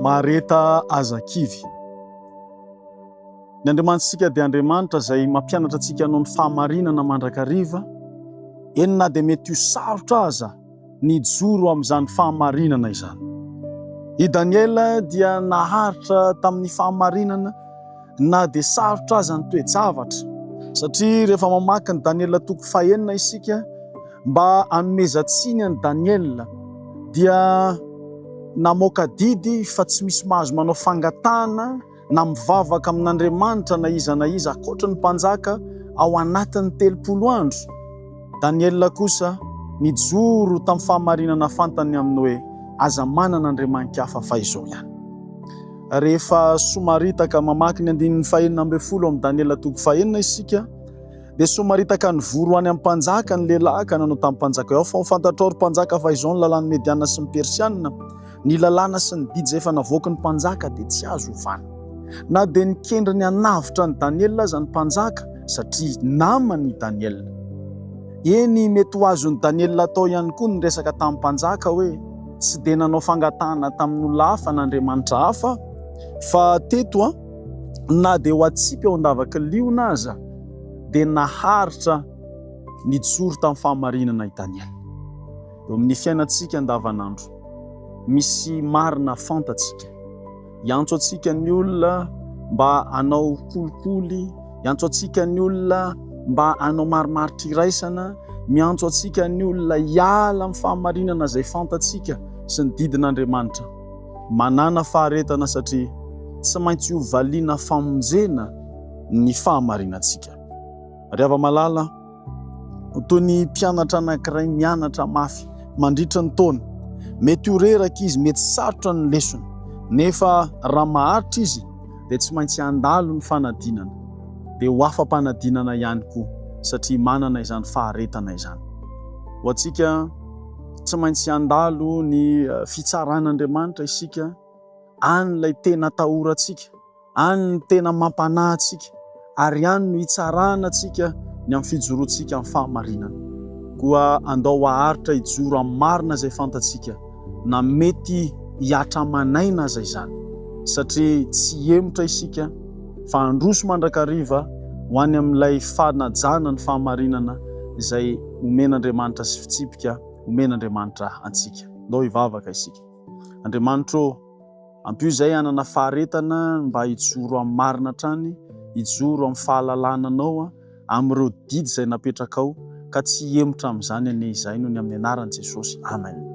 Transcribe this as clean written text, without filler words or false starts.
mareta azakivy. Ny Andriamanitsika dia Andriamanitra izay mampianatra antsika hanao ny fahamarinana mandrakariva. Eny na dia mety ho sarotra aza ny joro amin'izany fahamarinana izany. I Daniela dia naharitra tamin'ny fahamarinana na dia sarotra aza ny toe-javatra. Satria rehefa mamaky ny Daniela toko 9 isika, mba hanomezantsiny any Daniela dia namoaka didy fa tsy misy mahazo manao fangatana na mivavaka amin'Andriamanitra na iza ankoatra ny mpanjaka ao anatin'ny 30 andro. Daniela kosa nijoro tamin'ny fahamarinana fantany amin'ny hoe aza manana andriaman-kafa fa izao ihany. Rehefa somaritaka mamaky ny 140 amin'ny Daniela toko 9 isika, dia somaritaka ny voro any amin'ny mpanjaka ny lehilahy ka nanao tamin'ny mpanjaka ao, fa fantatrao ry mpanjaka fa izao ny lalàn'ny Mediana sy ny Persiana, ny lalàna sy ny didy izay efa navoaky ny mpanjaka dia tsy azo ovana. Na dia nikendry ny hanavitra ny Daniela aza ny mpanjaka satria namany Daniela. Eny mety ho azon'ny Daniela atao ihany koa ny resaka tamin'ny mpanjaka hoe tsy dia nanao fangatahana tamin'olona hafa n'Andriamanitra hafa, fa teto na dia ho atsipy ao andavaka liona aza dia naharitra nijoro tamin'ny fahamarinana i Daniela. Eo amin'ny fiainantsika andavanandro misy marina fantatsika. Iantso antsika ny olona mba hanao kolikoly, iantso antsika ny olona mba hanao marimaritra iraisana, miantso antsika ny olona hiala amin'ny fahamarinana izay fantatsika sy ny didin'Andriamanitra. Manana faharetana satria tsy maintsy ho valiana famonjena ny fahamarinantsika. Ry hava-malala, toy ny mpianatra anankiray mianatra mafy mandritra ny taona, mety ho reraka izy, mety sarotra ny lesona, nefa raha maharitra izy dia tsy maintsy handalo ny fanadinana, dia ho afam-panadinana ihany koa satria manana izany faharetana izany. Ho antsika tsy maintsy handalo ny fitsaran'Andriamanitra isika, any ilay tena atahorantsika, any ny tena mampanahy antsika, ary any no hitsarana antsika ny amin'ny fijoroantsika amin'ny fahamarinana. Koa andao haharitra hijoro amin'ny marina izay fantatsika, na mety hiatra manaina aza izany, satria tsy emotra isika fa handroso mandrakariva ho any amin'ilay fanajana ny fahamarinana izay omen'Andriamanitra sy fitsipika omen'Andriamanitra antsika. Ndao hivavaka isika. Andriamanitra ô, ampio izay hanana faharetana mba hijoro amin'ny marina trany, hijoro amin'ny fahalalànanao amin'ireo didy izay napetraka ao, ka tsy emotra amin'izany anie izay noho ny amin'ny anaran'i Jesosy. Amen.